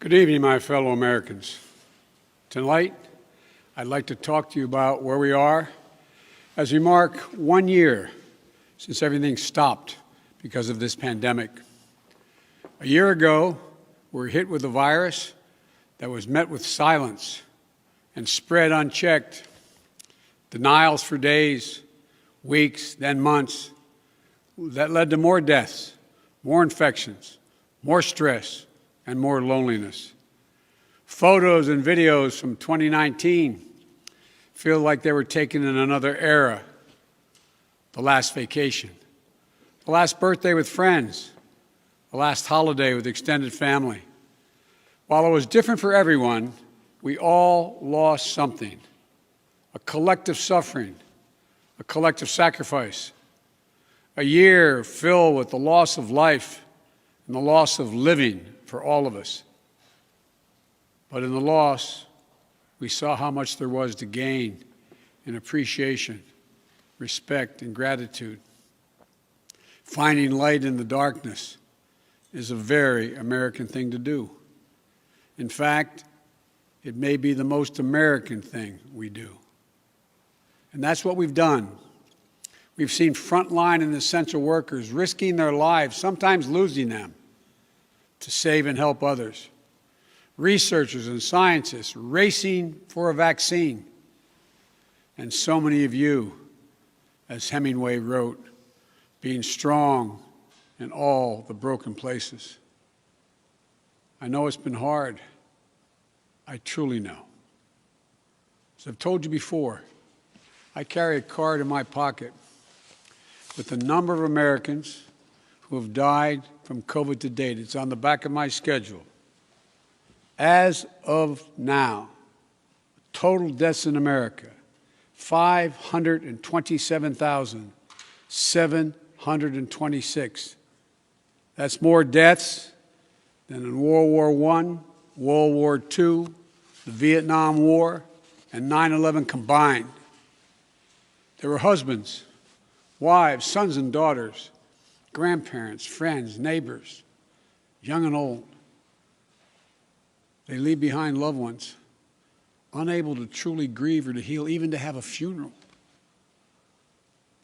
Good evening, my fellow Americans. Tonight, I'd like to talk to you about where we are as we mark 1 year since everything stopped because of this pandemic. A year ago, we were hit with a virus that was met with silence and spread unchecked. Denials for days, weeks, then months. That led to more deaths, more infections, more stress, and more loneliness. Photos and videos from 2019 feel like they were taken in another era. The last vacation, the last birthday with friends, the last holiday with extended family. While it was different for everyone, we all lost something. A collective suffering, a collective sacrifice. A year filled with the loss of life and the loss of living for all of us. But in the loss, we saw how much there was to gain in appreciation, respect, and gratitude. Finding light in the darkness is a very American thing to do. In fact, it may be the most American thing we do. And that's what we've done. We've seen frontline and essential workers risking their lives, sometimes losing them, to save and help others. Researchers and scientists racing for a vaccine. And so many of you, as Hemingway wrote, being strong in all the broken places. I know it's been hard. I truly know. As I've told you before, I carry a card in my pocket with the number of Americans who have died from COVID to date. It's on the back of my schedule. As of now, total deaths in America, 527,726. That's more deaths than in World War I, World War II, the Vietnam War, and 9/11 combined. There were husbands, wives, sons and daughters, grandparents, friends, neighbors, young and old. They leave behind loved ones, unable to truly grieve or to heal, even to have a funeral.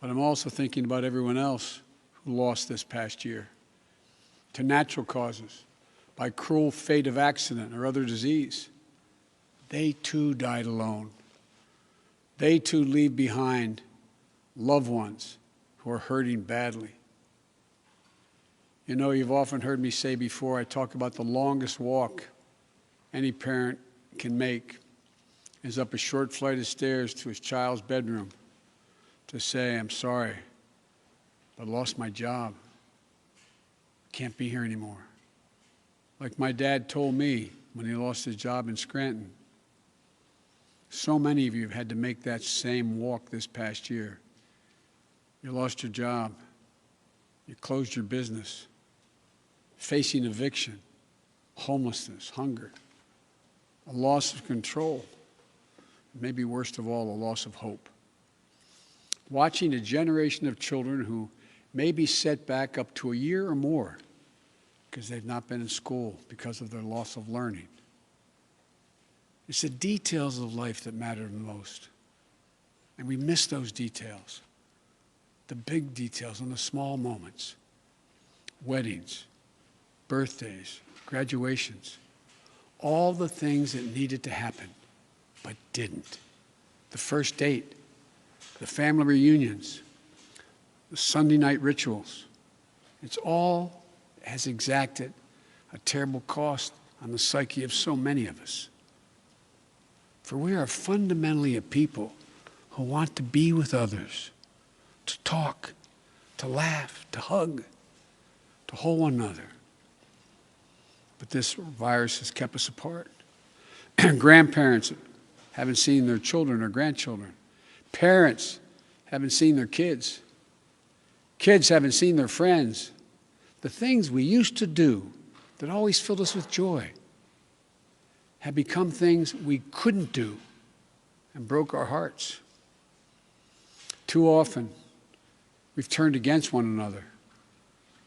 But I'm also thinking about everyone else who lost this past year to natural causes, by cruel fate of accident or other disease. They too died alone. They too leave behind loved ones who are hurting badly. You know, you've often heard me say before, I talk about the longest walk any parent can make is up a short flight of stairs to his child's bedroom to say, I'm sorry, but I lost my job. Can't be here anymore. Like my dad told me when he lost his job in Scranton. So many of you have had to make that same walk this past year. You lost your job. You closed your business. Facing eviction, homelessness, hunger, a loss of control, maybe worst of all, a loss of hope. Watching a generation of children who may be set back up to a year or more because they've not been in school because of their loss of learning. It's the details of life that matter the most. And we miss those details, the big details and the small moments. Weddings, birthdays, graduations, all the things that needed to happen, but didn't. The first date, the family reunions, the Sunday night rituals. It's all has exacted a terrible cost on the psyche of so many of us. For we are fundamentally a people who want to be with others, to talk, to laugh, to hug, to hold one another. But this virus has kept us apart. Grandparents haven't seen their children or grandchildren. Parents haven't seen their kids. Kids haven't seen their friends. The things we used to do that always filled us with joy have become things we couldn't do and broke our hearts. Too often, we've turned against one another.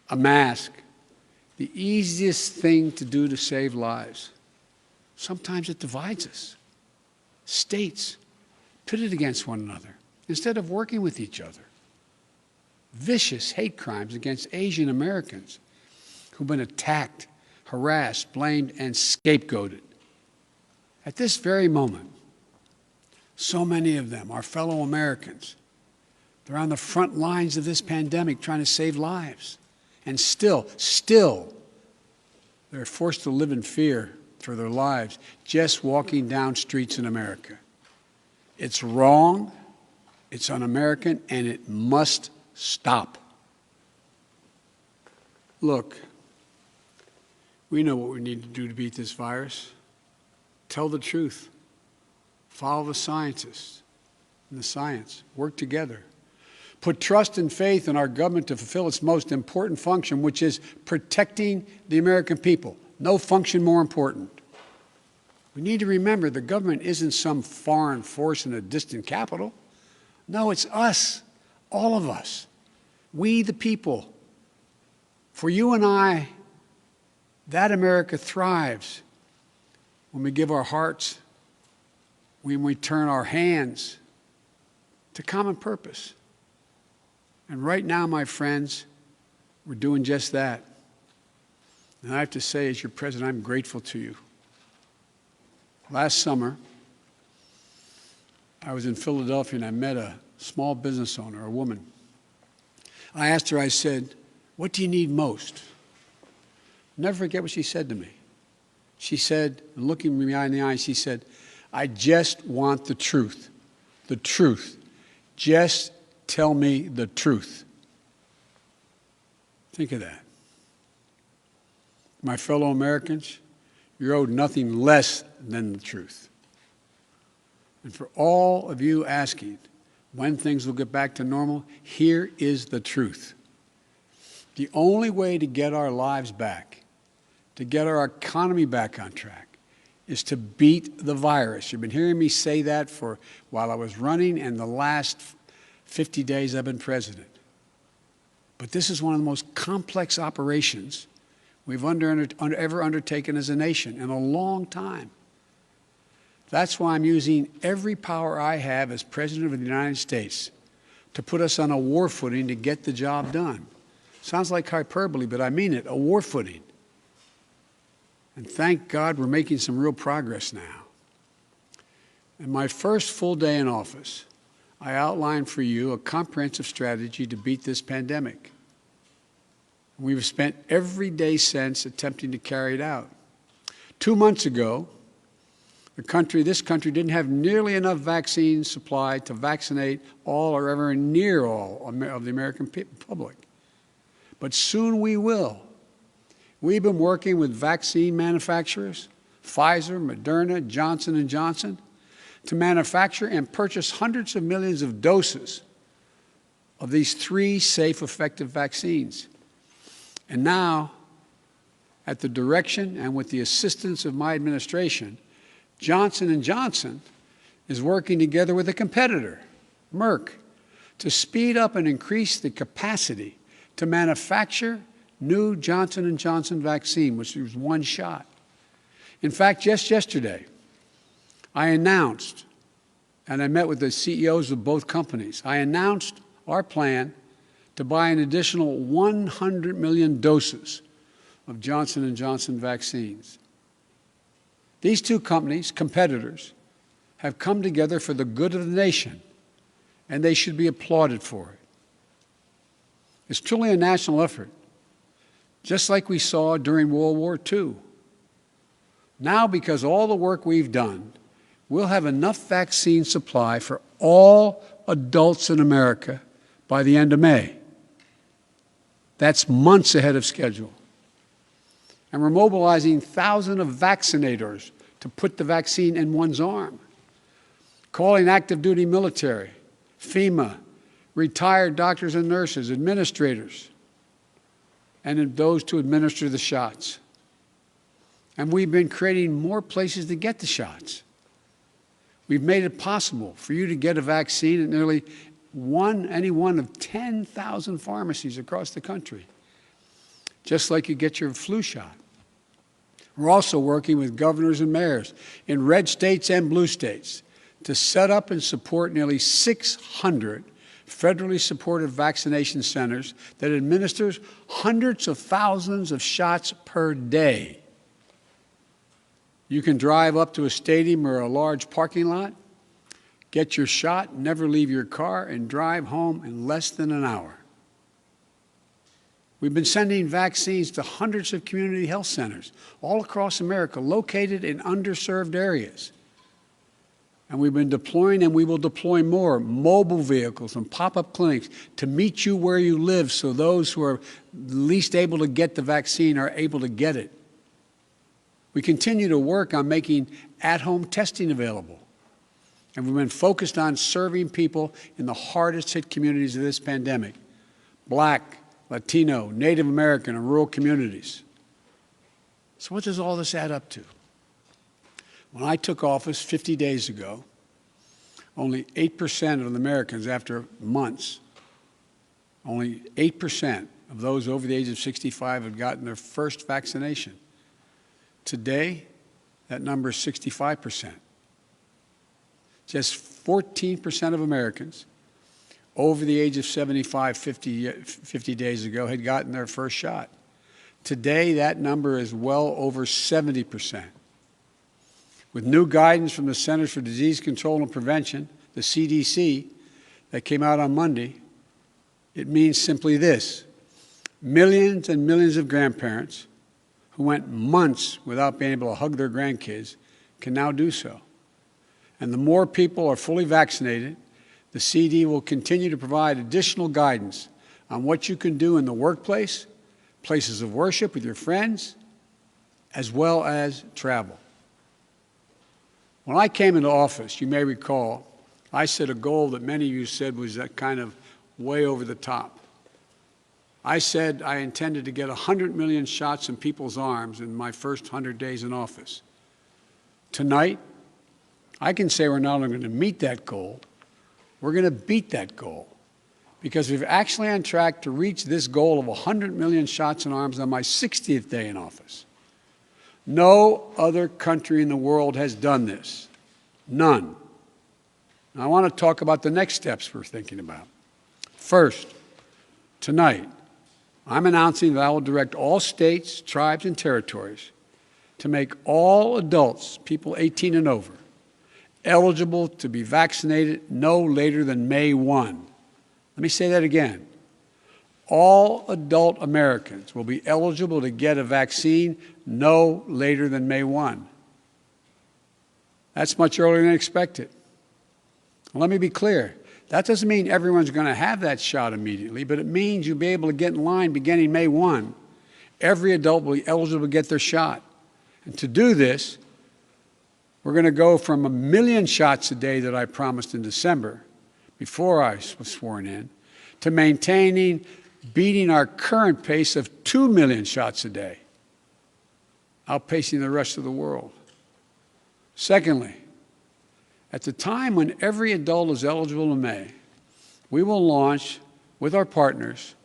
A mask, the easiest thing to do to save lives. Sometimes it divides us. States pitted against one another instead of working with each other. Vicious hate crimes against Asian Americans who've been attacked, harassed, blamed, and scapegoated. At this very moment, so many of them, our fellow Americans, they're on the front lines of this pandemic trying to save lives. And still, they're forced to live in fear for their lives just walking down streets in America. It's wrong, it's un-American, and it must stop. Look, we know what we need to do to beat this virus. Tell the truth. Follow the scientists and the science. Work together. Put trust and faith in our government to fulfill its most important function, which is protecting the American people. No function more important. We need to remember the government isn't some foreign force in a distant capital. No, it's us, all of us. We the people. For you and I, that America thrives when we give our hearts, when we turn our hands to common purpose. And right now, my friends, we're doing just that. And I have to say, as your president, I'm grateful to you. Last summer, I was in Philadelphia and I met a small business owner, a woman. I asked her, I said, "What do you need most?" Never forget what she said to me. She said, looking me in the eye, she said, "I just want the truth. The truth. Just tell me the truth." Think of that. My fellow Americans, you're owed nothing less than the truth. And for all of you asking when things will get back to normal, here is the truth. The only way to get our lives back, to get our economy back on track, is to beat the virus. You've been hearing me say that for while I was running and the last 50 days I've been president. But this is one of the most complex operations we've ever undertaken as a nation in a long time. That's why I'm using every power I have as President of the United States to put us on a war footing to get the job done. Sounds like hyperbole, but I mean it, a war footing. And thank God we're making some real progress now. In my first full day in office, I outlined for you a comprehensive strategy to beat this pandemic. We've spent every day since attempting to carry it out. 2 months ago, this country didn't have nearly enough vaccine supply to vaccinate all or ever near all of the American public. But soon we will. We've been working with vaccine manufacturers, Pfizer, Moderna, Johnson & Johnson, to manufacture and purchase hundreds of millions of doses of these 3 safe, effective vaccines. And now, at the direction and with the assistance of my administration, Johnson & Johnson is working together with a competitor, Merck, to speed up and increase the capacity to manufacture new Johnson & Johnson vaccine, which is one shot. In fact, just yesterday, I announced, and I met with the CEOs of both companies, I announced our plan to buy an additional 100 million doses of Johnson & Johnson vaccines. These 2 companies, competitors, have come together for the good of the nation, and they should be applauded for it. It's truly a national effort, just like we saw during World War II. Now, because of all the work we've done, we'll have enough vaccine supply for all adults in America by the end of May. That's months ahead of schedule. And we're mobilizing thousands of vaccinators to put the vaccine in one's arm, calling active duty military, FEMA, retired doctors and nurses, administrators, and those to administer the shots. And we've been creating more places to get the shots. We've made it possible for you to get a vaccine at nearly any one of 10,000 pharmacies across the country, just like you get your flu shot. We're also working with governors and mayors in red states and blue states to set up and support nearly 600 federally supported vaccination centers that administers hundreds of thousands of shots per day. You can drive up to a stadium or a large parking lot, get your shot, never leave your car, and drive home in less than an hour. We've been sending vaccines to hundreds of community health centers all across America, located in underserved areas. And we've been deploying, and we will deploy more, mobile vehicles and pop-up clinics to meet you where you live so those who are least able to get the vaccine are able to get it. We continue to work on making at-home testing available. And we've been focused on serving people in the hardest-hit communities of this pandemic: Black, Latino, Native American, and rural communities. So what does all this add up to? When I took office 50 days ago, only 8% of the Americans, after months, only 8% of those over the age of 65 had gotten their first vaccination. Today, that number is 65%. Just 14% of Americans over the age of 75 50 days ago had gotten their first shot. Today, that number is well over 70%. With new guidance from the Centers for Disease Control and Prevention, the CDC, that came out on Monday, it means simply this: millions and millions of grandparents who went months without being able to hug their grandkids can now do so. And the more people are fully vaccinated, the CD will continue to provide additional guidance on what you can do in the workplace, places of worship with your friends, as well as travel. When I came into office, you may recall, I set a goal that many of you said was that kind of way over the top. I said I intended to get 100 million shots in people's arms in my first 100 days in office. Tonight, I can say we're not only going to meet that goal, we're going to beat that goal, because we're actually on track to reach this goal of 100 million shots in arms on my 60th day in office. No other country in the world has done this. None. Now, I want to talk about the next steps we're thinking about. First, tonight, I'm announcing that I will direct all states, tribes, and territories to make all adults, people 18 and over, eligible to be vaccinated no later than May 1. Let me say that again. All adult Americans will be eligible to get a vaccine no later than May 1. That's much earlier than expected. Let me be clear. That doesn't mean everyone's going to have that shot immediately, but it means you'll be able to get in line beginning May 1. Every adult will be eligible to get their shot. And to do this, we're going to go from 1 million shots a day that I promised in December, before I was sworn in, to beating our current pace of 2 million shots a day, outpacing the rest of the world. Secondly, at the time when every adult is eligible in May, we will launch, with our partners,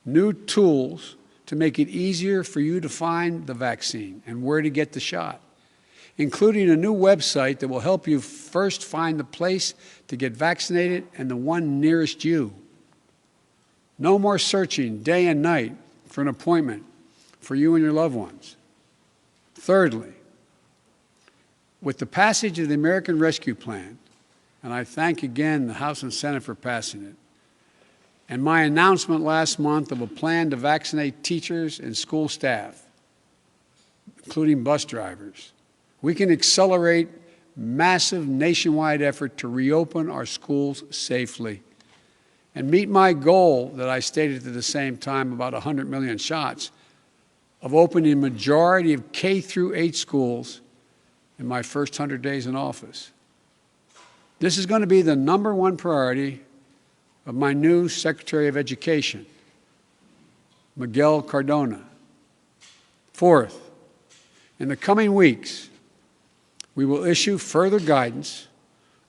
new tools to make it easier for you to find the vaccine and where to get the shot, including a new website that will help you first find the place to get vaccinated and the one nearest you. No more searching day and night for an appointment for you and your loved ones. Thirdly, with the passage of the American Rescue Plan, and I thank again the House and Senate for passing it, and my announcement last month of a plan to vaccinate teachers and school staff, including bus drivers, we can accelerate massive nationwide effort to reopen our schools safely and meet my goal that I stated at the same time, about 100 million shots, of opening a majority of K-8 schools in my first 100 days in office. This is going to be the #1 priority of my new Secretary of Education, Miguel Cardona. Fourth, in the coming weeks, we will issue further guidance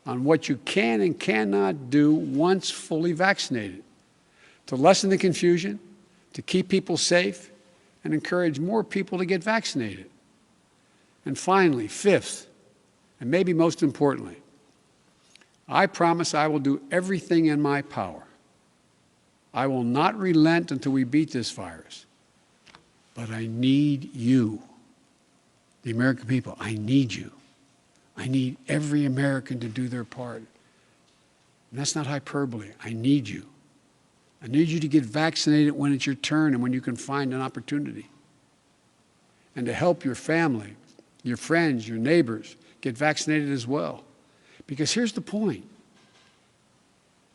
on what you can and cannot do once fully vaccinated, to lessen the confusion, to keep people safe, and encourage more people to get vaccinated. And finally, fifth, and maybe most importantly, I promise I will do everything in my power. I will not relent until we beat this virus. But I need you, the American people. I need you. I need every American to do their part. And that's not hyperbole. I need you. I need you to get vaccinated when it's your turn and when you can find an opportunity. And to help your family, your friends, your neighbors get vaccinated as well. Because here's the point.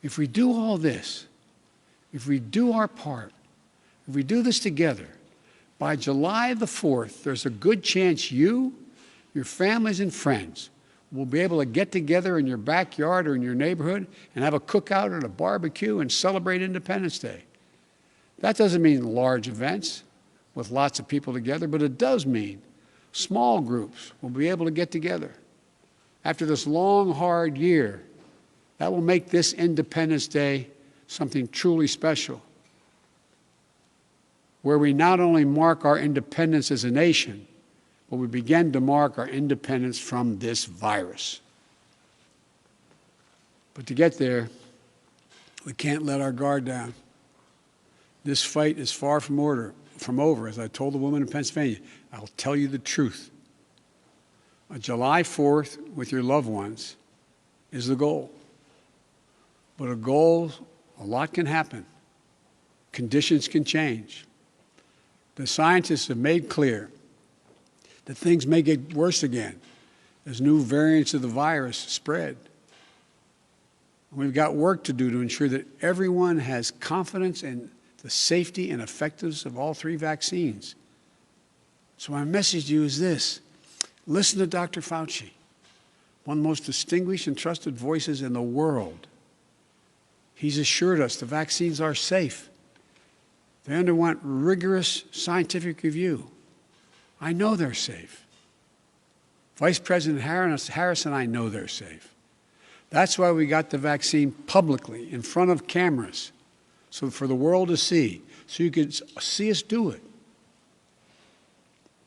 If we do all this, if we do our part, if we do this together, by July the 4th, there's a good chance you, your families and friends will be able to get together in your backyard or in your neighborhood and have a cookout or a barbecue and celebrate Independence Day. That doesn't mean large events with lots of people together, but it does mean small groups will be able to get together. After this long, hard year, that will make this Independence Day something truly special, where we not only mark our independence as a nation, but we begin to mark our independence from this virus. But to get there, we can't let our guard down. This fight is far from over. As I told the woman in Pennsylvania, I'll tell you the truth. July 4th with your loved ones is the goal. But a lot can happen. Conditions can change. The scientists have made clear that things may get worse again as new variants of the virus spread. We've got work to do to ensure that everyone has confidence in the safety and effectiveness of all three vaccines. So my message to you is this. Listen to Dr. Fauci, one of the most distinguished and trusted voices in the world. He's assured us the vaccines are safe. They underwent rigorous scientific review. I know they're safe. Vice President Harris and I know they're safe. That's why we got the vaccine publicly in front of cameras, so for the world to see, so you could see us do it.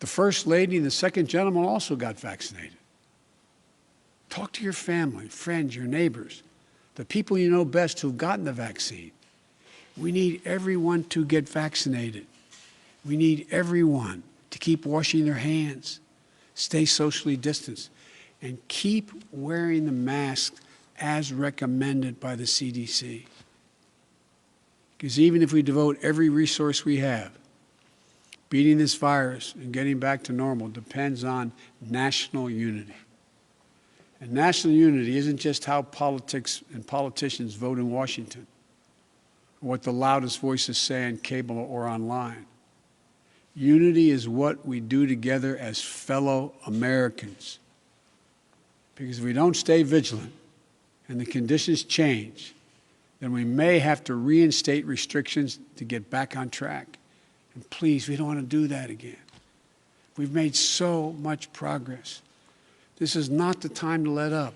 The First Lady and the Second Gentleman also got vaccinated. Talk to your family, friends, your neighbors, the people you know best who've gotten the vaccine. We need everyone to get vaccinated. We need everyone to keep washing their hands, stay socially distanced, and keep wearing the mask as recommended by the CDC. Because even if we devote every resource we have, beating this virus and getting back to normal depends on national unity. And national unity isn't just how politics and politicians vote in Washington, or what the loudest voices say on cable or online. Unity is what we do together as fellow Americans. Because if we don't stay vigilant and the conditions change, then we may have to reinstate restrictions to get back on track. And please, we don't want to do that again. We've made so much progress. This is not the time to let up.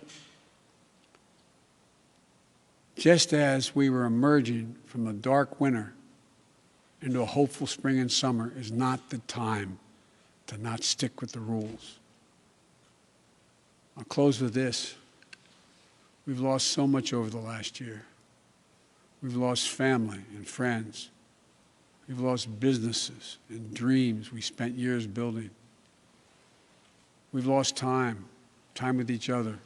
Just as we were emerging from a dark winter into a hopeful spring and summer is not the time to not stick with the rules. I'll close with this. We've lost so much over the last year. We've lost family and friends. We've lost businesses and dreams we spent years building. We've lost time with each other.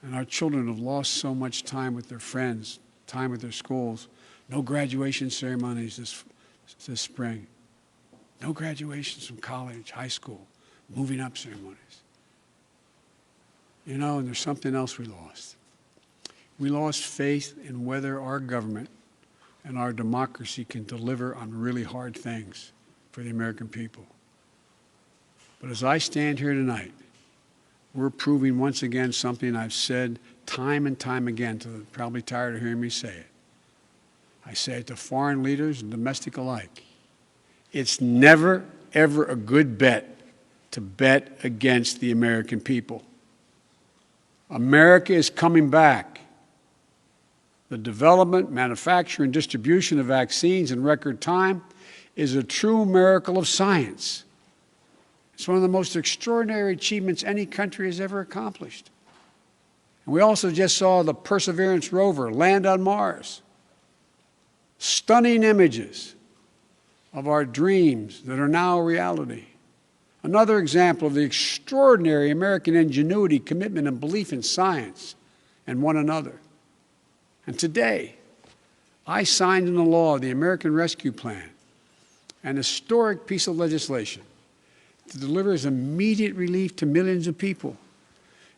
And our children have lost so much time with their friends, time with their schools. No graduation ceremonies this spring. No graduations from college, high school, moving up ceremonies. You know, and there's something else we lost. We lost faith in whether our government and our democracy can deliver on really hard things for the American people. But as I stand here tonight, we're proving once again something I've said time and time again, to the probably tired of hearing me say it. I say it to foreign leaders and domestic alike. It's never, ever a good bet to bet against the American people. America is coming back. The development, manufacture, and distribution of vaccines in record time is a true miracle of science. It's one of the most extraordinary achievements any country has ever accomplished. And we also just saw the Perseverance rover land on Mars. Stunning images of our dreams that are now a reality. Another example of the extraordinary American ingenuity, commitment, and belief in science and one another. And today, I signed into law the American Rescue Plan, an historic piece of legislation that delivers immediate relief to millions of people,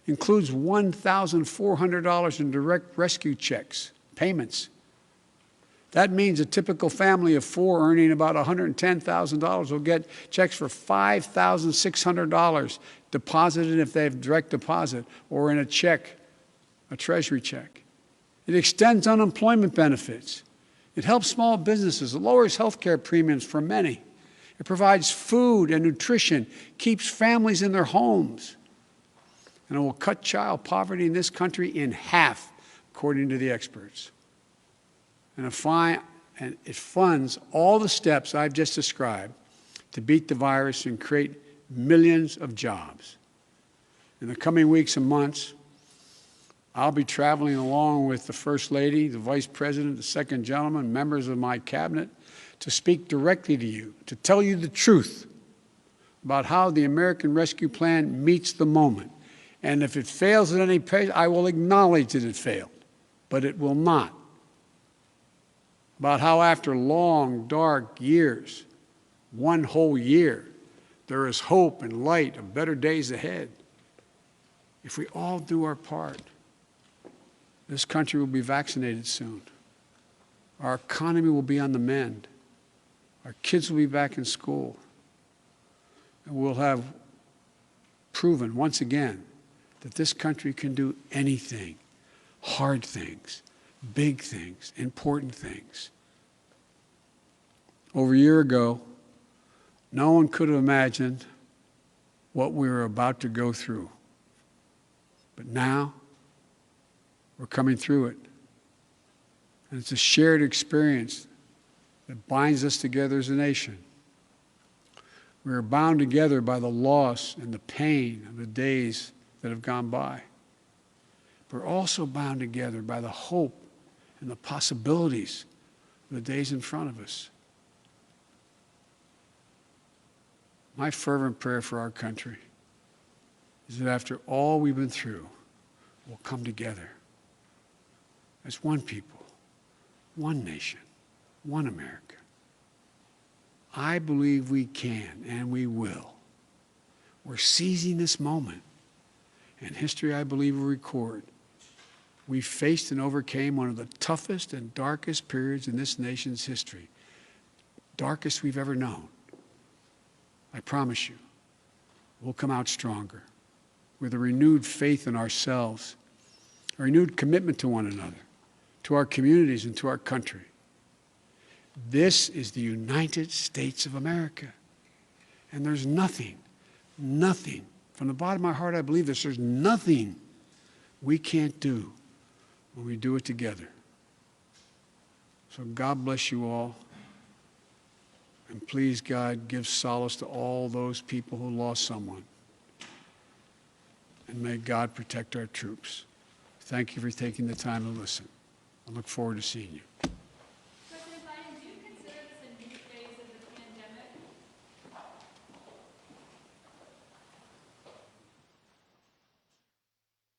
includes $1,400 in direct rescue checks, payments. That means a typical family of four earning about $110,000 will get checks for $5,600 deposited if they have direct deposit or in a check, a treasury check. It extends unemployment benefits. It helps small businesses. It lowers health care premiums for many. It provides food and nutrition, keeps families in their homes. And it will cut child poverty in this country in half, according to the experts. And it funds all the steps I've just described to beat the virus and create millions of jobs. In the coming weeks and months, I'll be traveling along with the First Lady, the Vice President, the Second Gentleman, members of my cabinet, to speak directly to you, to tell you the truth about how the American Rescue Plan meets the moment. And if it fails at any pace, I will acknowledge that it failed, but it will not. About how after long, dark years, one whole year, there is hope and light of better days ahead. If we all do our part, this country will be vaccinated soon. Our economy will be on the mend. Our kids will be back in school. And we'll have proven once again that this country can do anything, hard things, big things, important things. Over a year ago, no one could have imagined what we were about to go through. But now, we're coming through it. And it's a shared experience that binds us together as a nation. We are bound together by the loss and the pain of the days that have gone by. We're also bound together by the hope and the possibilities of the days in front of us. My fervent prayer for our country is that after all we've been through, we'll come together as one people, one nation, one America. I believe we can and we will. We're seizing this moment. And history, I believe, will record. We faced and overcame one of the toughest and darkest periods in this nation's history. Darkest we've ever known. I promise you, we'll come out stronger with a renewed faith in ourselves, a renewed commitment to one another, to our communities and to our country. This is the United States of America. And there's nothing, from the bottom of my heart I believe this, there's nothing we can't do when we do it together. So God bless you all. And please, God, give solace to all those people who lost someone. And may God protect our troops. Thank you for taking the time to listen. I look forward to seeing you.